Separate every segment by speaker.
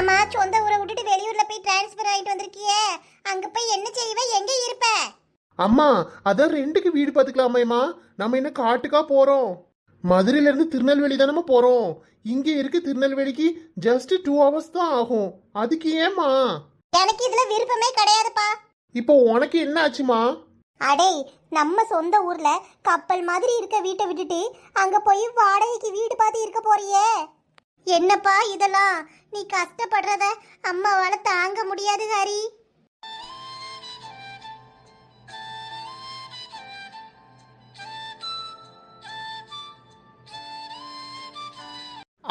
Speaker 1: ஆமா, சொந்த ஊரை விட்டுட்டு வெளியூர்ல போய் டிரான்ஸ்ஃபர் ஆயிட்டு வந்திருக்கியே, அங்க போய் என்ன செய்வ, எங்க இருப்ப?
Speaker 2: அம்மா அதான் ரெண்டுக்கு வீடு பார்த்துக்கலாமேம்மா. நம்ம என்ன காட்டுக்கா போறோம்? மதுரையில இருந்து திருநெல்வேலி தானே போறோம். இங்க இருக்கு திருநெல்வேலிக்கு ஜஸ்ட் 2 ஹவர்ஸ் தான் ஆகும். அதுக்கு ஏமா?
Speaker 1: எனக்கு இதுல விருப்பமே கிடையாதுப்பா.
Speaker 2: இப்போ உனக்கு என்ன ஆச்சுமா?
Speaker 1: அடே, நம்ம சொந்த ஊர்ல கப்பல் மாதிரி இருக்க வீட்டை விட்டுட்டு அங்க போய் வாடகைக்கு வீடு பார்த்து இருக்க போறியே, என்னப்பா இதெல்லாம்? நீ கஷ்டப்படுறத அம்மாவால தாங்க முடியாது ஹரி.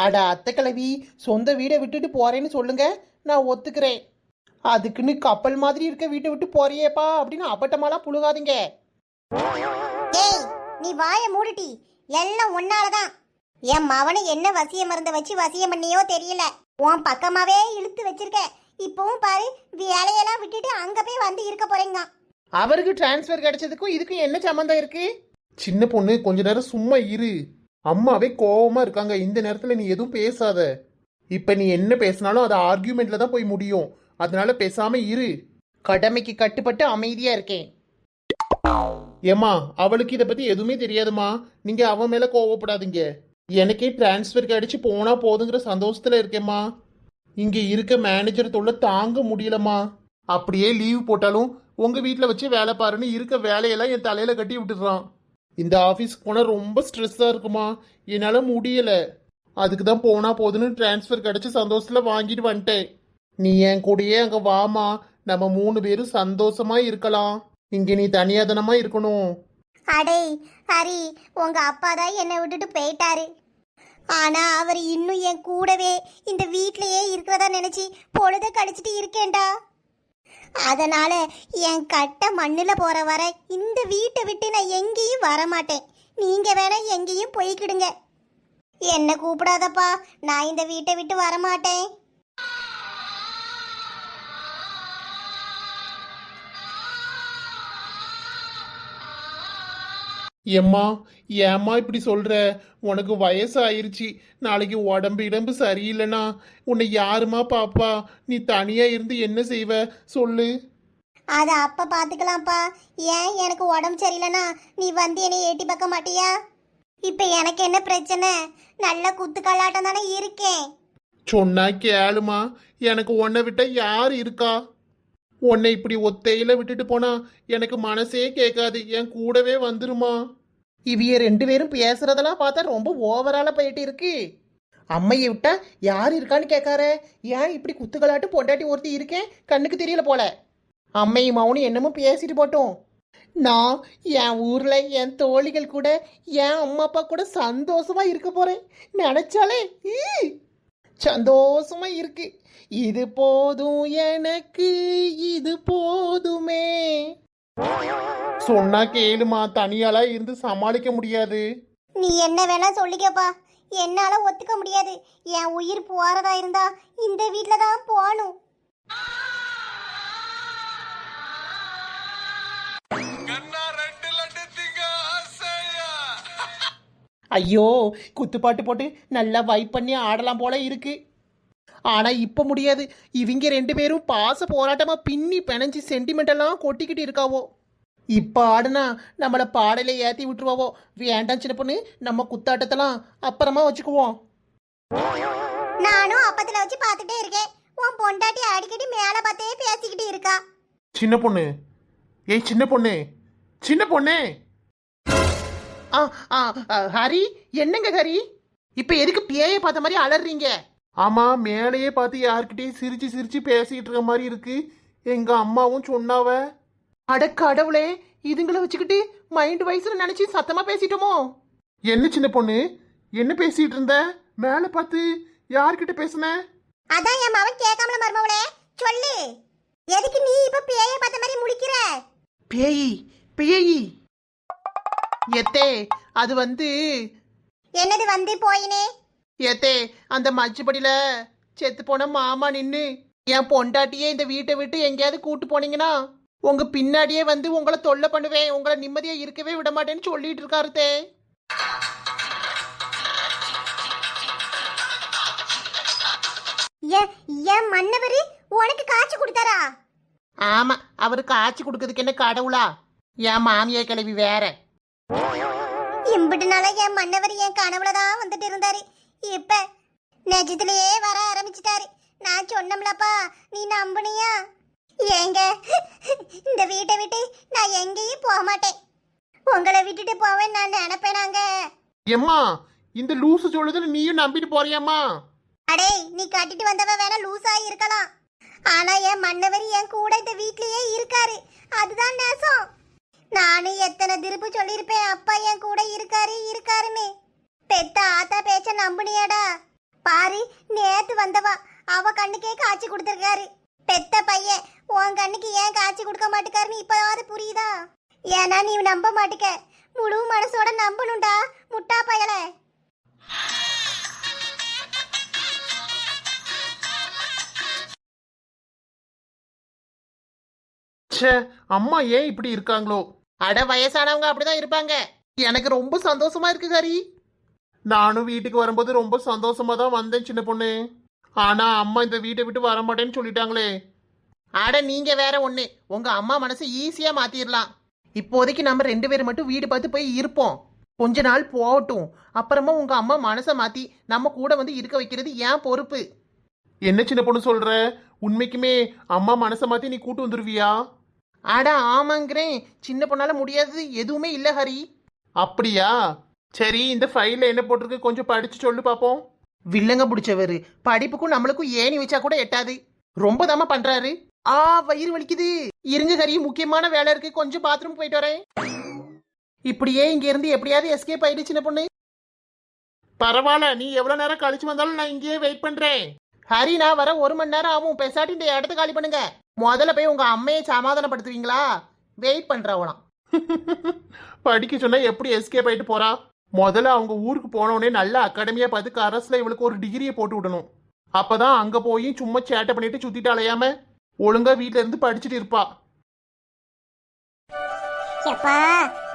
Speaker 3: அட அத்தை கிழவி, சொந்த வீடை விட்டுட்டு போறேன்னு சொல்லுங்க, நான் ஒத்துக்கிறேன். அதுக்குன்னு கப்பல் மாதிரி இருக்க வீட்டை விட்டு போறியேப்பா அப்படின்னு அப்பட்டமாலாம் புழுகாதீங்க.
Speaker 1: ஏய், நீ வாய மூடிட்டி. எல்லாம் உன்னாலதான். என் மவனை என்ன வசிய மருந்த வச்சு வசியம் பண்ணியோ தெரியல, உன் பக்கமாவே இழுத்து வச்சிருக்க. இப்பவும் பாரு, வேலையெல்லாம் விட்டுட்டு அங்க போய் வந்து இருக்க போறீங்க.
Speaker 3: அவருக்கு டிரான்ஸ்ஃபர் கிடைச்சதுக்கும் இதுக்கும் என்ன சம்மந்தம் இருக்கு?
Speaker 2: சின்ன பொண்ணு கொஞ்ச நேரம் சும்மா இரு. அம்மாவே கோவமா இருக்காங்க. இந்த நேரத்துல நீ எதுவும் பேசாத. இப்ப நீ என்ன பேசினாலும் அது ஆர்கியூமெண்ட்ல தான் போய் முடியும். அதனால பேசாம இரு.
Speaker 3: கடமைக்கு கட்டுப்பட்டு அமைதியா இருக்கேன்.
Speaker 2: ஏமா, அவளுக்கு இதை பத்தி எதுவுமே தெரியாதுமா. நீங்க அவன் மேல கோவப்படாதீங்க. எனக்கே டிரான்ஸ்ஃபர் கிடைச்சு போனா போதுங்கிற சந்தோஷத்துல இருக்கேம்மா. இங்க இருக்க மேனேஜர் தொல்லை தாங்க முடியலம்மா. அப்படியே லீவ் போட்டாலும் உங்க வீட்டுல வச்சு வேலை பாருன்னு இருக்க வேலையெல்லாம் என் தலையில கட்டி விட்டுடுறான். இந்த ஆஃபீஸ்க்கு போனால் ரொம்ப ஸ்ட்ரெஸ்ஸாக இருக்குமா. என்னால் முடியல. அதுக்கு தான் போனா போதுன்னு டிரான்ஸ்ஃபர் கிடச்சி சந்தோஷத்தில் வாங்கிட்டு வந்துட்டேன். நீ என் கூடயே அங்கே வாமா, நம்ம 3 பேரும் சந்தோஷமா இருக்கலாம். இங்கே நீ தனியாதனமா இருக்கணும்.
Speaker 1: அடே ஹரி, உங்க அப்பா தான் என்னை விட்டுட்டு போயிட்டாரு. ஆனா அவர் இன்னும் என் கூடவே இந்த வீட்லயே இருக்கிறதா நினைச்சு பொழுத கழிச்சிட்டு இருக்கேன்டா. அதனால என் கட்ட மண்ணுல போற வர இந்த வீட்டை விட்டு நான் எங்கேயும் வரமாட்டேன். நீங்க வேணா எங்கேயும் போய்க்கிடுங்க, என்ன கூப்பிடாதப்பா. நான் இந்த வீட்டை விட்டு வரமாட்டேன்.
Speaker 2: ஏம்மா, ஏம்மா இப்படி சொல்ற? உனக்கு வயசு ஆயிருச்சு. நாளைக்கு உடம்பு இடம்பு சரியில்லைன்னா உன்னை யாருமா பாப்பா? நீ தனியா இருந்து என்ன செய்வ சொல்லு.
Speaker 1: அதை அப்ப பாத்துக்கலாம்ப்பா. ஏன், எனக்கு உடம்பு சரியில்லைனா நீ வந்து என்னை ஏட்டி பார்க்க மாட்டியா? இப்ப எனக்கு என்ன பிரச்சனை? நல்ல குத்து கல்லாட்டம் தானே இருக்கேன்.
Speaker 2: சொன்னா கேளுமா. எனக்கு உன்னை விட்ட யார் இருக்கா? உன்னை இப்படி ஒத்தையில விட்டுட்டு போனா எனக்கு மனசே கேட்காது. என் கூடவே வந்துருமா.
Speaker 3: இவிய 2 பேரும் பேசுறதெல்லாம் பார்த்தா ரொம்ப ஓவரால போயிட்டு இருக்கு. அம்மையை விட்டா யார் இருக்கான்னு கேட்காரு. ஏன் இப்படி குத்துக்கலாட்டு பொண்டாட்டி ஒருத்தி இருக்கேன், கண்ணுக்கு தெரியல போல. அம்மையும் மௌனும் என்னமோ பேசிட்டு போட்டோம். நான் என் ஊர்ல என் தோழிகள் கூட என் அம்மா அப்பா கூட சந்தோஷமா இருக்க போறேன். நினைச்சாலே சந்தோஷமா இருக்கு. இது போதும் எனக்கு, இது போதுமே.
Speaker 2: சொன்னா கேளுமா, தனியாலா இருந்து சமாளிக்க முடியாது.
Speaker 1: நீ என்ன வேணா சொல்லிக்கப்பா, என்னால ஒத்துக்க முடியாது. என் உயிர் போறதா இருந்தா இந்த வீட்ல தான் போகணும்.
Speaker 3: ஐயோ, குத்துப்பாட்டு போட்டு நல்லா வைப் பண்ணி ஆடலாம் போல இருக்கு. ஆனா இப்ப முடியாது. இவங்க 2 பேரும் பாச போராட்டமா பின்னி பிணைஞ்சு சென்டிமெண்டெல்லாம் கொட்டிக்கிட்டு இருக்காவோ. இப்ப ஆடுனா நம்மள பாடலை ஏத்தி விட்டுருவாவோ. வேண்டாம் சின்ன பொண்ணு, நம்ம குத்தாட்டத்தெல்லாம் அப்புறமா வச்சுக்குவோம்.
Speaker 1: நானும் அப்பத்துல வச்சு பார்த்துட்டே இருக்கேன். உன் பொண்டாட்டி அடிக்கடி மேல பார்த்தே பேசிக்கிட்டு இருக்கா.
Speaker 2: சின்ன பொண்ணு, ஏய் சின்ன பொண்ணு, சின்ன பொண்ணு.
Speaker 3: ஹரி, என்னங்க ஹரி, இப்ப எதுக்கு பேயை பார்த்த மாதிரி அலறீங்க?
Speaker 2: ஆமா, மேலேயே பார்த்து யார்கிட்டயும் சிரிச்சு சிரிச்சு பேசிக்கிட்டு இருக்க மாதிரி இருக்கு. எங்க அம்மாவும் சொன்னாவ.
Speaker 3: அட கடவுளே, இதுங்களை வச்சுக்கிட்டு மைண்ட் வயசுல நினைச்சு சத்தமா பேசிட்டோமோ?
Speaker 2: என்ன சின்ன பொண்ணு, என்ன பேசிட்டு இருந்த? மேல பார்த்து யார்கிட்ட பேசுன?
Speaker 1: அதான் என் மவன் கேட்காமல மர்மவளே, சொல்லு. எதுக்கு நீ இப்ப பேய பார்த்த மாதிரி முழிக்கிற?
Speaker 3: பேய் பேய் எத்தே, அது
Speaker 1: என்னது வந்து போயினே?
Speaker 3: ஏத்தே, அந்த மச்சுப்படியில செத்து போன மாமா நின்னு என் பொண்டாட்டியே இந்த வீட்டை விட்டு எங்கேயாவது கூட்டு போனீங்கன்னா உங்க பின்னாடியே உங்களை தொல்லை பண்ணுவேன், உங்களை நிம்மதியா இருக்கவே விட மாட்டேன்னு சொல்லிட்டு இருக்காரு தே.
Speaker 1: ஏன் மன்னவரு உனக்கு காய்ச்சி கொடுத்தாரா?
Speaker 3: ஆமா, அவருக்கு ஆட்சி கொடுக்கறதுக்கு என்ன கடவுளா? என் மாமியா கிளவி வேற.
Speaker 1: இம்பிட்டு நாளா என் மன்னவர் என் கனவுலதான் வந்துட்டு இருந்தாரு. இப்ப நிஜத்திலேயே வர ஆரம்பிச்சிட்டாரு. நான் சொன்னோம்லப்பா, நீ நம்புனியா? ஏங்க, இந்த வீட்டை விட்டு நான் எங்கேயும் போக மாட்டேன். உங்களை விட்டுட்டு போவேன் நான் நினைப்பேனாங்க.
Speaker 2: எம்மா, இந்த லூசு சொல்லுதுன்னு நீயும் நம்பிட்டு போறியாம்மா?
Speaker 1: அடே, நீ கட்டிட்டு வந்தவ வேணா லூசா இருக்கலாம், ஆனா என் மன்னவர் என் கூட இந்த வீட்லயே இருக்காரு. அதுதான் நேசம். நானும் எத்தனை திருப்பு சொல்லியிருப்பேன், அப்பா என் கூட இருக்காரு இருக்காருன்னு. பெத்த ஆத்தா பேச்ச நம்புனியாடா? பாரு, நேத்து வந்தவா அவ கண்ணுக்கே காய்ச்சி கொடுத்துருக்காரு. பெத்த பையன் உன் கண்ணுக்கு ஏன் காய்ச்சி கொடுக்க மாட்டுக்காருன்னு இப்பயாவது புரியுதா? ஏன்னா நீ நம்ப மாட்டுக்க. முழு மனசோட நம்பணும்டா முட்டா பயல.
Speaker 2: ச்சே, அம்மா ஏன் இப்படி இருக்காங்களோ?
Speaker 3: அட, வயசானவங்க அப்படிதான் இருப்பாங்க. எனக்கு ரொம்ப சந்தோஷமா இருக்கு ஹரி.
Speaker 2: நானும் வீட்டுக்கு வரும்போது ரொம்ப சந்தோஷமா தான் வந்தேன் சின்ன பொண்ணு. ஆனா அம்மா இந்த வீட்டை விட்டு வர மாட்டேன்னு சொல்லிட்டாங்களே.
Speaker 3: அட, நீங்க வேற ஒண்ணு. உங்க அம்மா மனசை ஈஸியா மாத்திரலாம். இப்போதைக்கு நம்ம 2 பேரும் மட்டும் வீடு பார்த்து போய் இருப்போம். கொஞ்ச நாள் போகட்டும். அப்புறமா உங்க அம்மா மனசை மாத்தி நம்ம கூட வந்து இருக்க வைக்கிறது ஏன் பொறுப்பு.
Speaker 2: என்ன சின்ன பொண்ணு சொல்ற? உண்மைக்குமே அம்மா மனசை மாத்தி நீ கூட்டு வந்துருவியா?
Speaker 3: அட ஆமாங்கிறேன். சின்ன பொண்ணால முடியாதது எதுவுமே இல்ல ஹரி.
Speaker 2: அப்படியா? சரி, இந்த ஃபைல்ல என்ன போட்டிருக்கு கொஞ்சம் படிச்சு சொல்லு பாப்போம்.
Speaker 3: வில்லங்க பிடிச்சவரு. படிப்புக்கும் நம்மளுக்கும் ஏணி வச்சா கூட எட்டாது. ரொம்ப தாமா பண்றாரு. வயிறு வலிக்குது. இருங்க ஹரி, முக்கியமான வேலை இருக்கு, கொஞ்சம் பாத்ரூம் போயிட்டு வரேன். இப்படியே இங்க இருந்து எப்படியாவது எஸ்கேப் ஆயிடு சின்ன பொண்ணு.
Speaker 2: பரவாயில்ல, நீ எவ்வளவு நேரம் கழிச்சு வந்தாலும் நான் இங்கேயே வெயிட் பண்றேன்.
Speaker 3: ஹரி, நான் வர 1 மணி நேரம் ஆகும். பேசாட்டி இந்த இடத்த காலி பண்ணுங்க. முதல்ல போய் உங்க அம்மையை சமாதானப்படுத்துவீங்களா? வெயிட் பண்றவளாம்.
Speaker 2: படிக்க சொன்னா எப்படி எஸ்கேப் ஆயிட்டு போறா? முதல்ல அவங்க ஊருக்கு போனோடனே நல்ல அகாடமியா பார்த்து கரஸ்ல இவளுக்கு ஒரு டிகிரியை போட்டு விடணும். அப்பதான் அங்க போய் சும்மா சேட்டை பண்ணிட்டு சுத்திட்டு அலையாம ஒழுங்கா வீட்ல இருந்து படிச்சுட்டு இருப்பா.
Speaker 1: எப்பா,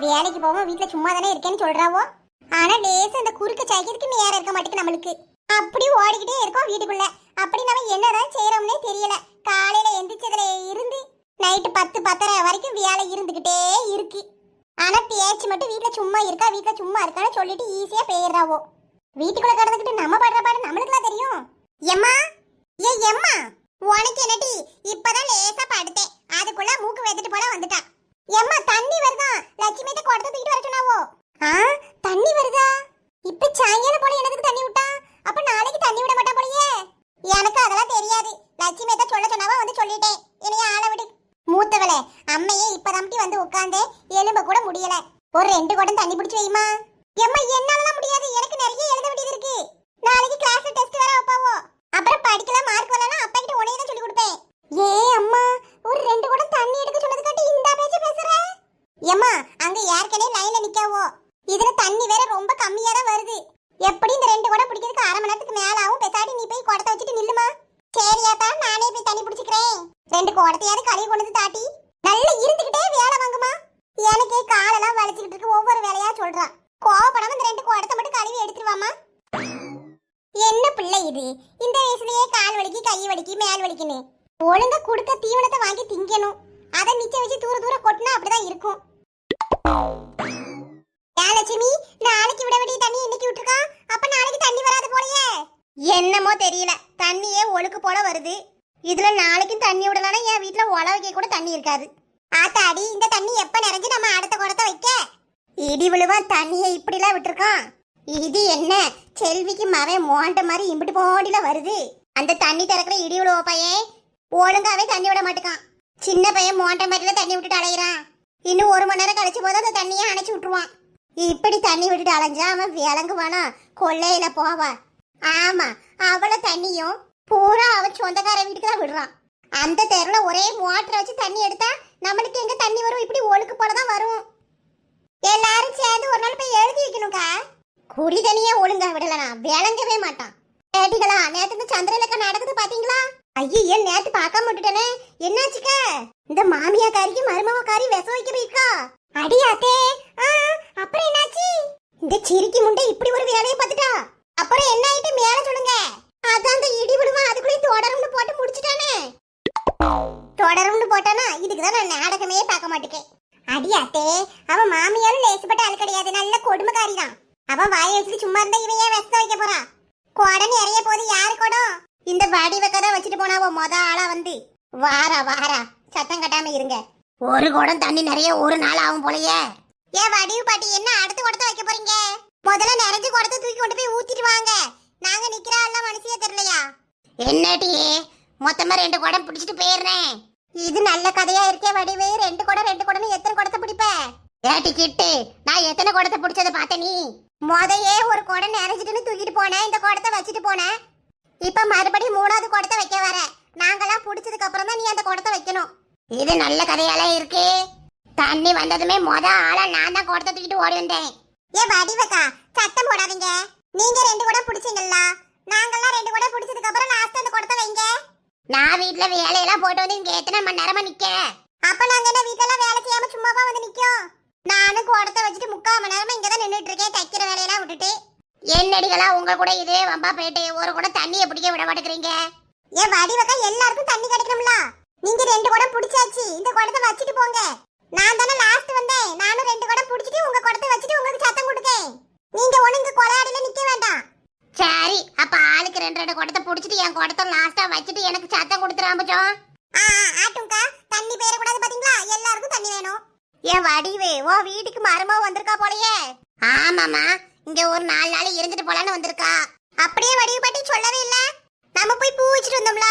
Speaker 1: வேலைக்கு போவோம் வீட்டுல சும்மா தானே இருக்கேன்னு சொல்றாவோ. ஆனா லேசா அந்த குறுக்க சாய்க்கிறதுக்கு நேரம் இருக்க மாட்டேங்குது நம்மளுக்கு. அப்படி ஓடிக்கிட்டே இருக்கோம் வீட்டுக்குள்ள. அப்படி நம்ம என்னதான் செய்யறோம்னே தெரியல. காலையில எந்திரிச்சதுல இருந்து நைட்டு 10-10:30 வரைக்கும் வேலை இருந்துகிட்டே இருக்கு. ஆனா பேச்சு மட்டும் வீட்டுல சும்மா இருக்கா வீட்டுல சும்மா இருக்கான்னு சொல்லிட்டு ஈஸியா போயிடுறாவோ. வீட்டுக்குள்ள கடந்துக்கிட்டு நம்ம படுற பாடு நம்மளுக்குலாம் தெரியும். எம்மா, எம்மா, உனக்கு என்னடி? இப்பதான் லேசா படுத்தேன், அதுக்குள்ள மூக்கு வெத்துட்டு போல வந்துட்டா. எம்மா, தண்ணி வருதா? லட்சுமி குடத்தை தூக்கிட்டு வர சொன்னாவோ. தண்ணி வருதா? இப்ப சாயங்காலம் போல எனக்கு தண்ணி விட்டா, அப்ப நாளைக்கு தண்ணி விட மாட்டா போலயே. எனக்கு அதெல்லாம் தெரியாது. லட்சுமி சொல்ல சொன்னாவோ, வந்து சொல்லிட்டேன். என்னைய ஆள விடு. மூத்தவளே, அம்மையே இப்பதாம்டி வந்து உட்கார்ந்தே, எலும்ப கூட முடியல. ஒரு 2 குடம் தண்ணி பிடிச்சு வைமா. எம்மா, என்னாலலாம் முடியாது. எனக்கு நிறைய எழுத வேண்டியது இருக்கு. நாளைக்கு கிளாஸ்ல டெஸ்ட் வேற வைப்பாவோ. அப்புறம் படிக்கலாம், மார்க் வரலனா அப்பா கிட்ட உடனே தான் சொல்லி கொடுப்பேன். அம்மா, ஒரு 2 குடம் தண்ணி எடுக்க சொன்னது காட்டி இந்த பேச்ச பேசுற? எம்மா, அங்க ஏற்கனவே லைன்ல நிக்காவோ. இதுல தண்ணி வேற ரொம்ப கம்மியா தான் வருது. எப்படி இந்த 2 குடம் பிடிக்கிறதுக்கு 1/2 மணி நேரத்துக்கு மேல ஆகும். பேசாட்டி நீ போய் குடத்தை வச்சுட்டு நில்லுமா. சரியாத்தா, நானே போய் தண்ணி பிடிச்சிக்கிறேன். 2 குடத்தையாவது கழுவி கொண்டு வந்து தாட்டி நல்லா இருந்துகிட்டே வேலை வாங்குமா. எனக்கே காலெல்லாம் வலிச்சுக்கிட்டு இருக்கு. ஒவ்வொரு வேலையா சொல்றா. கோவப்படாம இந்த 2 குடத்தை மட்டும் கழுவி எடுத்துருவாமா. என்ன பிள்ளை இது? இந்த வயசுலயே கால் வலிக்கு, கை வலிக்கு, மேல் வலிக்குன்னு. ஒழுங்கா கொடுத்த தீவனத்தை வாங்கி திங்கணும். அதை மிச்சம் வச்சு தூர தூர கொட்டினா அப்படிதான் இருக்கும். லட்சுமி, நாளைக்கு விட வேண்டிய தண்ணி இன்னைக்கு விட்டுருக்கா. அப்ப நாளைக்கு தண்ணி வராது போலயே. என்னமோ தெரியல, தண்ணியே ஒழுக்கு போல வருது. இதுல நாளைக்கும் தண்ணி விடலானா என் வீட்டுல உழவைக்க கூட தண்ணி இருக்காது. ஆத்தாடி, இந்த தண்ணி எப்ப நிறைஞ்சு நம்ம அடுத்த குடத்தை வைக்க? இடி விழுவா தண்ணியை இப்படிலாம் விட்டுருக்கான். இது என்ன, செல்விக்கு மவன் மோண்ட மாதிரி இம்பிட்டு போடில வருது. அந்த தண்ணி திறக்கிற இடி விழுவ பையன் ஒழுங்காவே தண்ணி விட மாட்டுக்கான். சின்ன பையன் மோண்ட மாதிரில தண்ணி விட்டுட்டு அலையிறான். இன்னும் 1 மணி நேரம் கழிச்சு போது அந்த தண்ணியை அணைச்சு விட்டுருவான். இப்படி தண்ணி விட்டுட்டு அலைஞ்சா அவன் விளங்குவானா? கொள்ளையில போவா. ஆமா, அவள தண்ணியும் பூரா அவன் சொந்தக்கார வீட்டுக்கு தான் விடுறான். அந்த தெருல ஒரே மோட்டரை வச்சு தண்ணி எடுத்தா நம்மளுக்கு எங்க தண்ணி வரும்? இப்படி ஒழுக்கு போலதான் வரும். எல்லாரும் சேர்ந்து ஒரு நாள் போய் எழுதி வைக்கணும்க்கா. குடி தண்ணியே ஒழுங்கா விடலனா விளங்கவே மாட்டான். கேட்டீங்களா? நேத்து இந்த சந்திரலேக்கா நடக்குது பாத்தீங்களா? ஐயோ, நேத்து பார்க்காம விட்டுட்டேனே. என்னாச்சுக்க? இந்த மாமியாக்காரிக்கு மருமவக்காரி விச வைக்க போயிருக்கா. அடியாத்தே, அப்புறம் என்னாச்சு? இந்த சிரிக்கி முண்டை இப்படி ஒரு வேலையை பார்த்துட்டா. அப்புறம் என்ன ஆயிட்டு மேல சொல்லுங்க. அதான் அந்த இடி விடுவா அதுக்குள்ளே அதுக்கு தான் நான் நாடகமே பார்க்க மாட்டேன். அடியாத்தே, அவன் மாமியாரும் லேசுப்பட்ட ஆள் கிடையாது, நல்ல கொடுமைக்காரி தான். அவன் வாயை வச்சுட்டு சும்மா இருந்தா இவன் ஏன் விஷத்தை வைக்க போறான்? குடம் நிறைய போது யாரு குடம்? இந்த வடிவ கதை வச்சுட்டு போனாவோ மொத ஆளா வந்து. வாரா வாரா, சத்தம் கட்டாம இருங்க. ஒரு குடம் தண்ணி நிறைய ஒரு நாள் ஆகும் போலயே. ஏன் வடிவு பாட்டி, என்ன அடுத்த குடத்தை வைக்க போறீங்க? முதல்ல நிறைஞ்ச குடத்தை தூக்கி கொண்டு போய் ஊத்திட்டு வாங்க. நாங்க நிக்கிற ஆள்லாம் மனசியே தெரியலையா? என்னடி மொத்தமா 2 குடம் பிடிச்சிட்டு போயிடுறேன். இது நல்ல கதையா இருக்கே வடிவு. 2 குடம் எத்தனை குடத்தை பிடிப்ப? ஏட்டி கிட்டு, நான் எத்தனை குடத்தை பிடிச்சதை பார்த்த நீ? முதையே ஒரு குடம் நிறைஞ்சிட்டுன்னு தூக்கிட்டு போனேன், இந்த குடத்தை வச்சுட்டு போனேன். இப்ப மறுபடியும் 3வது குடத்தை வைக்க வர. நாங்கெல்லாம் பிடிச்சதுக்கு அப்புறம் தான் நீ அந்த குடத்தை வைக்கணும். இது நல்ல கதையால இருக்கு. தண்ணி வந்ததுமே ஆளா நான் தான் குடத்தை தூக்கிட்டு ஓடி வந்தேன். ஏ வடிவக்கா, சத்தம் போடாதீங்க. நீங்க 2 குடம் பிடிச்சீங்களா? நாங்கெல்லாம் 2 குடம் பிடிச்சதுக்கு அப்புறம் லாஸ்ட் அந்த குடத்தை வைங்க. நான் வீட்ல வேலையெல்லாம் போட்டு வந்து இங்க எத்தனை மணி நேரமா நிக்க? அப்ப நாங்க என்ன வீட்ல எல்லாம் வேலை செய்யாம சும்மாவா வந்து நிக்கோம்? நானும் குடத்தை வச்சுட்டு 3/4 மணி நேரமா இங்கதான் நின்னுட்டு இருக்கேன், தைக்கிற வேலையெல்லாம் விட்டுட்டு. என்னடிகளா உங்க கூட இதே வம்பா போயிட்டு ஒரு குடம் தண்ணியை பிடிக்க விட மாட்டேங்கிறீங்க? ஏன் வடிவக்கா, எல்லாருக்கும் தண்ணி கிடைக்கணும்ல. நீங்க 2 குடம் பிடிச்சாச்சு, இந்த குடத்தை வச்சுட்டு போங்க. நான் தானே லாஸ்ட் வந்தேன், நானும் 2 குடம் பிடிச்சிட்டு உங்க குடத்தை வச்சுட்டு உங்களுக்கு சத்தம் கொடுக்கேன். நீங்க ஒண்ணுங்க கொலையாடில நிக்க வேண்டாம். சரி, அப்ப ஆளுக்கு 2 குடத்தை பிடிச்சிட்டு என் குடத்தை லாஸ்டா வச்சுட்டு எனக்கு சத்தம் கொடுத்துறாம்பச்சோம். ஆட்டுங்கா, தண்ணி பேர கூடாது பாத்தீங்களா? எல்லாருக்கும் தண்ணி வேணும். ஏன் வடிவே, ஓ வீட்டுக்கு மருமவ வந்திருக்கா போலயே? ஆமாமா, இங்க ஒரு 4 நாள் இருந்துட்டு போலான்னு வந்திருக்கா. அப்படியே வடிவு பாட்டி சொல்லவே இல்ல. நம்ம போய் பூ வச்சுட்டு வந்தோம்ல,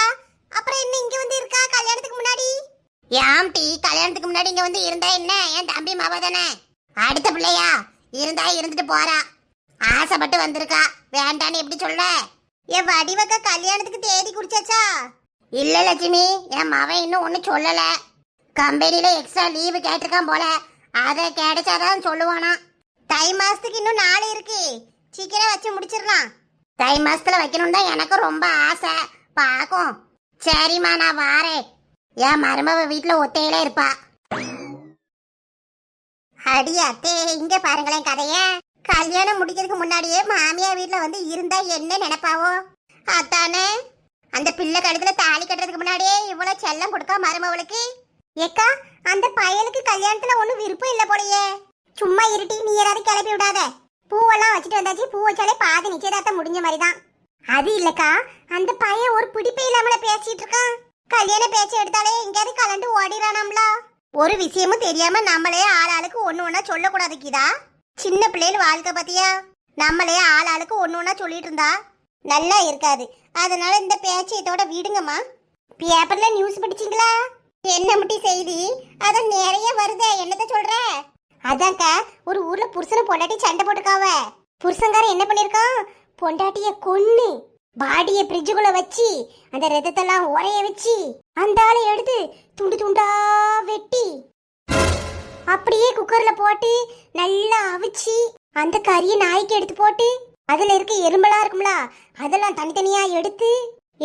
Speaker 1: அப்புறம் என்ன இங்க வந்து இருக்கா கல்யாணத்துக்கு முன்னாடி? ஏம் டி, கல்யாணத்துக்கு முன்னாடி இங்க வந்து இருந்தா என்ன? என் தம்பி மாவா தானே, அடுத்த பிள்ளையா? இருந்தா இருந்துட்டு போறா. ஆசைப்பட்டு வந்திருக்கா, வேண்டான்னு எப்படி சொல்ல? என் வடிவக்கா கல்யாணத்துக்கு தேதி குடிச்சாச்சா? இல்ல லட்சுமி, என் மவன் இன்னும் ஒன்னும் சொல்லல. கம்பெனில எக்ஸ்ட்ரா லீவு கேட்டிருக்கான் போல, அதை கிடைச்சாதான் சொல்லுவானா. தை மாசத்துக்கு இன்னும் 4 இருக்கு, சீக்கிரம் வச்சு முடிச்சிடலாம். தை மாசத்துல வைக்கணும் தான் எனக்கும் ரொம்ப ஆசை. பாக்கும். சரிம்மா, நான் வாரேன். என் மருமவ வீட்டுல ஒத்தையில இருப்பா. அடியாத்தே, இங்க பாருங்களேன் கதைய. கல்யாணம் முடிக்கிறதுக்கு முன்னாடியே மாமியா வீட்டுல வந்து இருந்தா என்ன நினைப்பாவோ? அதானே, அந்த பிள்ளை கழுத்துல தாலி கட்டுறதுக்கு முன்னாடியே இவ்வளவு செல்லம் கொடுக்கா மருமவளுக்கு. ஏக்கா, அந்த பயலுக்கு கல்யாணத்துல ஒண்ணும் விருப்பம் இல்ல போலயே. சும்மா இருட்டி, நீ யாராவது கிளப்பி விடாத. பூவெல்லாம் வச்சுட்டு வந்தாச்சு, பூ வச்சாலே பாதி நிச்சயதார்த்தம் முடிஞ்ச மாதிரிதான். அது இல்லக்கா, அந்த பையன் ஒரு பிடிப்பே இல்லாமல பேசிட்டு இருக்கான். கல்யாண பேச்சு எடுத்தாலே எங்கேயாவது கலந்து ஓடிறானாம்ல. ஒரு விஷயமும் தெரியாம நம்மளே ஆளாளுக்கு ஒண்ணா சொல்லக்கூடாது கீதா. சின்ன பிள்ளைகள் வாழ்க்கை பத்தியா? நம்மளே ஆளாளுக்கு ஒண்ணா சொல்லிட்டு இருந்தா நல்லா இருக்காது. அதனால இந்த பேச்சையத்தோட விடுங்கம்மா. பேப்பர்ல நியூஸ் படிச்சீங்களா? என்ன முட்டி செய்தி? அதான் நிறைய வருதே, என்னத்த சொல்ற? அதான்க்கா, ஒரு ஊர்ல புருஷனை பொண்டாட்டி சண்டை போட்டுக்காவ. புருஷங்காரன் என்ன பண்ணிருக்கான்? பொண்டாட்டிய கொன்னு பாடிய பிரிட்ஜுக்குள்ள வச்சு அந்த ரத்தத்தெல்லாம் உரைய வச்சு அந்த ஆளை எடுத்து துண்டு துண்டா வெட்டி அப்படியே குக்கர்ல போட்டு நல்லா அவிச்சு அந்த கறியை நாய்க்கு எடுத்து போட்டு அதுல இருக்க எறும்பெல்லாம் இருக்கும்ல அதெல்லாம் தனித்தனியா எடுத்து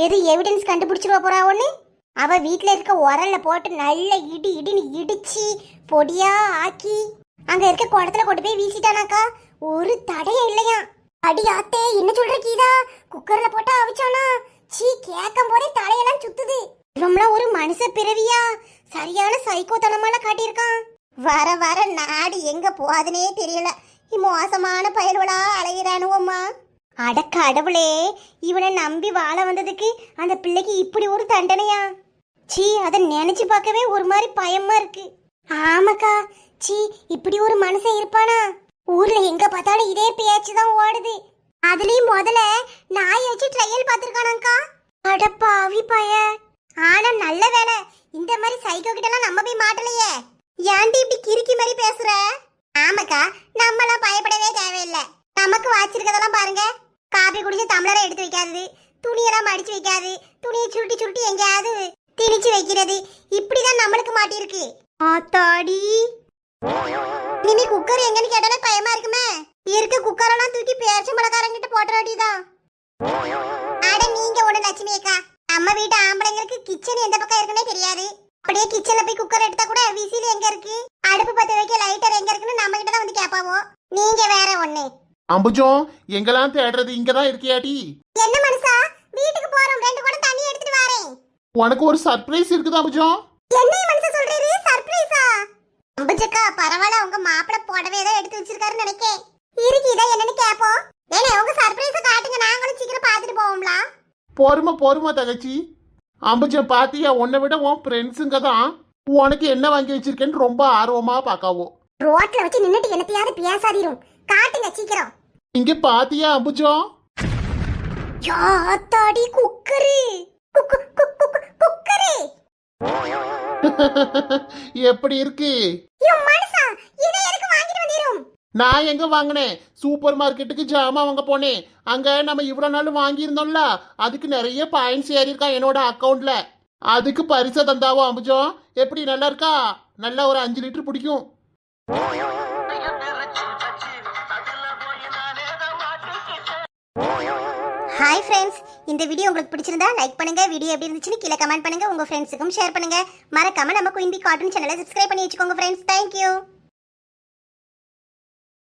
Speaker 1: எது எவிடன்ஸ் கண்டுபிடிச்சிருவா போறா ஒண்ணு. அவ வீட்டுல இருக்க உரல்ல போட்டு நல்ல இடின்னு இடிச்சு பொடியா ஆக்கி அங்க இருக்க குடத்துல கொண்டு போய் வீசிட்டானாக்கா. ஒரு தடையும் இல்லையா? அடியாத்தே, என்ன சொல்ற கீதா? குக்கர்ல போட்டா அவிச்சானா? சீ, கேட்கும் போதே தலையெல்லாம் சுத்துது. இவம்லாம் ஒரு மனுஷ பிறவியா? சரியான சைக்கோத்தனமால காட்டியிருக்கான். வர வர நாடு எங்க போகாதுனே தெரியல. மோசமான பயல்வளா அலையிறானுவம்மா. அட கடவுளே, இவனை நம்பி வாழ வந்ததுக்கு அந்த பிள்ளைக்கு இப்படி ஒரு தண்டனையா? சீ, அதை நினைச்சு பார்க்கவே ஒரு மாதிரி பயமா இருக்கு. ஆமாக்கா, சீ, இப்படி ஒரு மனுஷன் இருப்பானா? ஊர்ல எங்க பார்த்தாலும் இதே பேச்சுதான் ஓடுது. அதுலயும் முதல்ல நாயை வச்சு ட்ரையல் பார்த்திருக்கானாக்கா. அடப்பா அவி பய. ஆனா நல்ல வேலை, இந்த மாதிரி சைக்கோ கிட்ட எல்லாம் நம்ம போய் மாட்டலையே. ஏன்டி இப்படி கிறுக்கி மாதிரி பேசுற? ஆமாக்கா, நம்மளாம் பயப்படவே தேவையில்லை. நமக்கு வாச்சிருக்கதெல்லாம் பாருங்க. காபி குடிச்ச டம்ளரை எடுத்து வைக்காது, துணியெல்லாம் மடிச்சு வைக்காது, துணியை சுருட்டி சுருட்டி எங்கேயாவது திணிச்சு வைக்கிறது. இப்படிதான் நம்மளுக்கு மாட்டிருக்கு. ஆத்தாடி, இனிமே குக்கர் எங்கன்னு கேட்டாலே பயமா இருக்குமே. இருக்க குக்கரெல்லாம் தூக்கி பேரிச்சம்பழக்காரங்கிட்ட போட்ட வேண்டியதான். அட நீங்க ஒண்ணு லட்சுமி அக்கா, நம்ம வீட்டு ஆம்பளைங்களுக்கு கிச்சன் எந்த பக்கம் இருக்குன்னே தெரியாது. அப்படியே கிச்சன்ல போய் குக்கர் எடுத்தா கூட விசில் எங்க இருக்கு, அடுப்பு பத்த வைக்க லைட்டர் எங்க இருக்குன்னு நம்ம கிட்ட தான் வந்து கேட்பாவோ. நீங்க வேற ஒண்ணு.
Speaker 2: அம்புஜம், எங்கெல்லாம் தேடுறது? இங்கதான் இருக்கியாடி?
Speaker 1: என்ன மனுஷா, வீட்டுக்கு போறோம், 2 குடம் தண்ணி எடுத்துட்டு வரேன்.
Speaker 2: உனக்கு ஒரு சர்ப்ரைஸ் இருக்குது அம்புஜம்.
Speaker 1: என்ன மனுஷா சொல்றீரு? அம்பச்சக்கா பரவாயில்ல, உங்க மாப்பிள புடவை ஏதோ எடுத்து வச்சிருக்காருன்னு நினைக்கேன். இருக்கு, இதை என்னன்னு கேப்போம். ஏனே உங்க சர்ப்ரைஸ காட்டுங்க, நாங்களும் சீக்கிரம் பார்த்துட்டு போவோம்ல.
Speaker 2: பொறுமை தங்கச்சி. அம்புஜம் பாத்தியா, உன்னை விட உன் ஃப்ரெண்ட்ஸுங்க தான் உனக்கு என்ன வாங்கி வச்சிருக்கேன்னு ரொம்ப ஆர்வமா பாக்காவோ.
Speaker 1: ரோட்ல வச்சு நின்னுட்டு என்னத்தையாவது பேசாதீரும், காட்டுங்க சீக்கிரம்.
Speaker 2: இங்க பாத்தியா அம்புஜம்?
Speaker 1: யாத்தாடி cooker, cooker.
Speaker 2: எப்படி இருக்கு?
Speaker 1: யோ மனுஷா, இதை எதுக்கு வாங்கிட்டு வந்தீரும்?
Speaker 2: நான் எங்க வாங்கினேன்? சூப்பர் மார்க்கெட்டுக்கு ஜாமான் வாங்க போனேன். அங்க நம்ம இவ்வளவு நாள் வாங்கியிருந்தோம்ல, அதுக்கு நிறைய பாயிண்ட்ஸ் ஏறி இருக்கா என்னோட அக்கவுண்ட்ல. அதுக்கு பரிசை தந்தாவோ அம்புஜம். எப்படி நல்லா இருக்கா? நல்லா ஒரு 5 லிட்டர் பிடிக்கும்.
Speaker 1: ஹாய் ஃப்ரெண்ட்ஸ், இந்த வீடியோ உங்களுக்கு பிடிச்சிருந்தா லைக் பண்ணுங்க. வீடியோ எப்படி இருந்துச்சுன்னு கீழே கமெண்ட் பண்ணுங்க. உங்க ஃப்ரெண்ட்ஸுக்கும் ஷேர் பண்ணுங்க. மறக்காம நம்ம குயின்பி கார்ட்டூன் சேனலை சப்ஸ்கிரைப் பண்ணி வச்சுக்கோங்க ஃப்ரெண்ட்ஸ். தேங்க்யூ.